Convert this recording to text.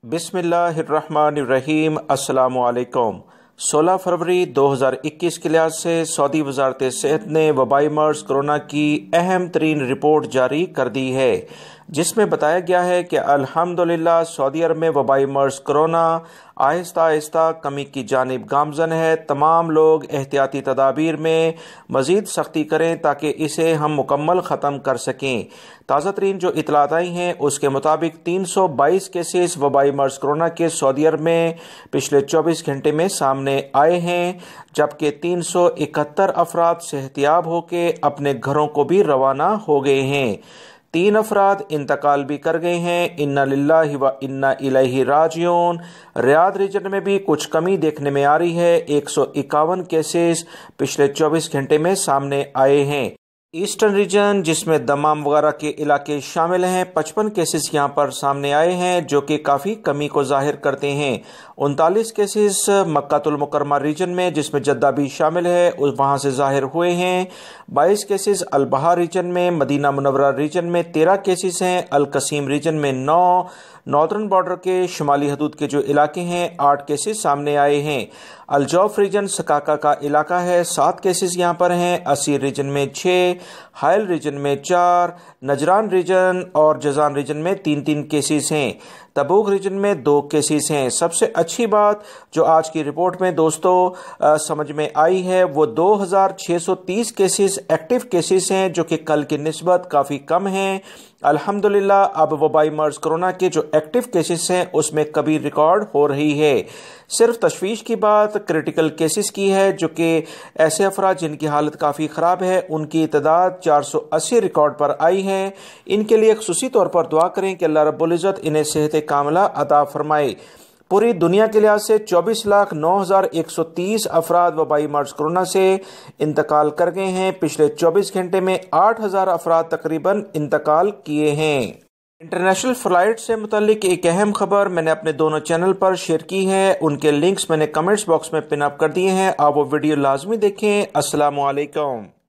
बिस्मिल्लाहिर्रहमानिर्रहीम। अस्सलामु अलैकुम। 16 फरवरी 2021 के लिहाज से सऊदी वजारत सेहत ने वबाई मर्ज कोरोना की अहम तरीन रिपोर्ट जारी कर दी है, जिसमें बताया गया है कि अल्हम्दुलिल्लाह सऊदी अरब में वबाई मर्ज कोरोना आहिस्ता आहिस्ता कमी की जानिब गामजन है। तमाम लोग एहतियाती तदाबीर में मज़ीद सख्ती करें ताकि इसे हम मुकम्मल ख़त्म कर सकें। ताज़ा तरीन जो इतलात आई हैं उसके मुताबिक 322 केसेस वबाई मर्ज कोरोना के सऊदी अरब में पिछले 24 घंटे में सामने आए हैं, जबकि 371 अफराद सेहतियाब होकर अपने घरों को भी रवाना हो गए हैं। 3 अफराद इंतकाल भी कर गए हैं। इन्ना लिल्लाहि व इन्ना इलैहि राजिऊन। रियाद रीजन में भी कुछ कमी देखने में आ रही है। 151 केसेस पिछले 24 घंटे में सामने आए हैं। ईस्टर्न रीजन जिसमें दमाम वगैरह के इलाके शामिल हैं, 55 केसेस यहाँ पर सामने आए हैं, जो कि काफ़ी कमी को जाहिर करते हैं। 39 केसेस मक्कातुल मुकरमा रीजन में, जिसमें जद्दा भी शामिल है, वहाँ से जाहिर हुए हैं। 22 केसेस अलबहा रीजन में, मदीना मुनव्वरा रीजन में 13 केसेस हैं, अल कसीम रीजन में 9, नॉर्दर्न बॉर्डर के शुमाली हदूद के जो इलाके हैं 8 केसेस सामने आए हैं। अल जौफ रीजन सकाका का इलाका है, 7 केसेस यहाँ पर हैं। असीर रीजन में 6, हायल रीजन में 4, नजरान रीजन और जजान रीजन में 3-3 केसेस हैं। तबूक रीजन में 2 केसेस हैं। सबसे अच्छी बात जो आज की रिपोर्ट में दोस्तों समझ में आई है वो 2630 केसेस एक्टिव केसेस हैं, जो कि कल की निस्बत काफ़ी कम हैं। अल्हम्दुलिल्लाह अब वबाई मर्ज कोरोना के जो एक्टिव केसेस हैं उसमें कभी रिकॉर्ड हो रही है। सिर्फ तशवीश की बात क्रिटिकल केसेस की है, जो कि ऐसे अफराद जिनकी हालत काफ़ी ख़राब है, उनकी तादाद 480 रिकॉर्ड पर आई है। इनके लिए खुसूसी तौर पर दुआ करें कि अल्लाह रब्बुल इज़्ज़त इन्हें सेहत कामिला अता फरमाए। पूरी दुनिया के लिहाज से 24,09,130 अफराद वबाई मर्ज कोरोना से इंतकाल कर गए हैं। पिछले 24 घंटे में 8,000 अफराद तकरीबन इंतकाल किए हैं। इंटरनेशनल फ़्लाइट से मुतल्लिक एक अहम खबर मैंने अपने दोनों चैनल पर शेयर की है, उनके लिंक्स मैंने कमेंट्स बॉक्स में पिन अप कर दिए हैं। आप वो वीडियो लाजमी देखें। अस्सलामु अलैकुम।